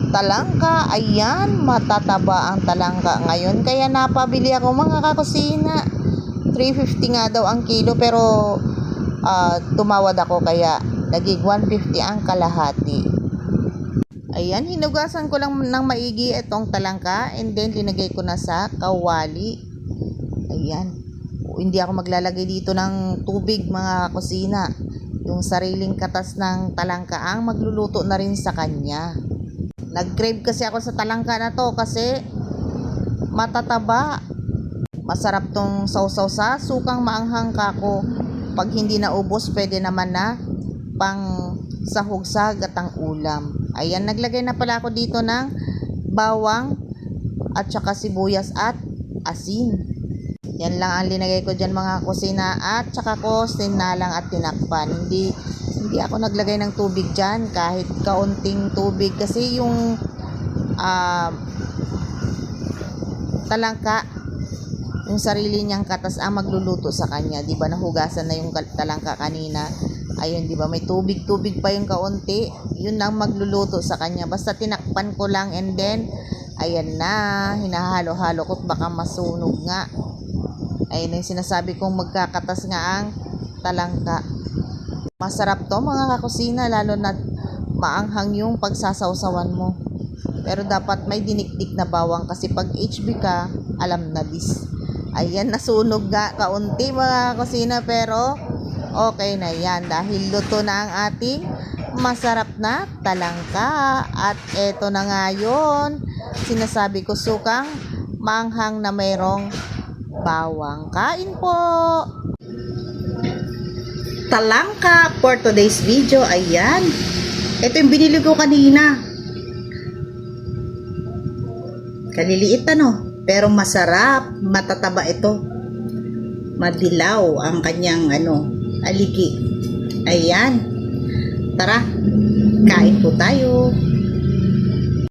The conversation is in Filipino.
talangka. Ayan, matataba ang talangka ngayon. Kaya napabili ako mga kakusina. 350 nga daw ang kilo, pero tumawad ako kaya naging 150 ang kalahati. Ayan, hinugasan ko lang ng maigi itong talangka and then linagay ko na sa kawali. Ayan. Hindi ako maglalagay dito ng tubig mga kusina. Yung sariling katas ng talangka ang magluluto na rin sa kanya. Nag-crave kasi ako sa talangka na to kasi matataba. Masarap tong sausaw sa sukang maanghang kako. Pag hindi naubos, pwede naman na pang sahog sa gatang ulam. Ayan, naglagay na pala ako dito ng bawang at saka sibuyas at asin. Yan lang ang linagay ko dyan mga kusina, at saka ko sinalang at tinakpan. Hindi ako naglagay ng tubig dyan, kahit kaunting tubig, kasi yung talangka, yung sarili niyang katas ang magluluto sa kanya. Diba nahugasan na yung talangka kanina? Ayun, diba may tubig pa yung kaunti, yun ang magluluto sa kanya. Basta tinakpan ko lang and then ayan na, hinahalo-halo ko baka masunog nga. Ayun yung sinasabi kong magkakatas nga ang talangka. Masarap to mga kakusina, lalo na maanghang yung pagsasawsawan mo. Pero dapat may dinikdik na bawang, kasi pag HB ka, alam na bis. Ayan, nasunog nga kaunti mga kakusina, pero okay na yan dahil luto na ang ating masarap na talangka. At eto na nga yun, sinasabi ko, sukang maanghang na mayroong bawang. Kain po! Talangka for today's video. Ayan, ito yung binili ko kanina. Kaliliit pero masarap, matataba ito. Madilaw ang kanyang aligi. Ayan. Tara, kain po tayo.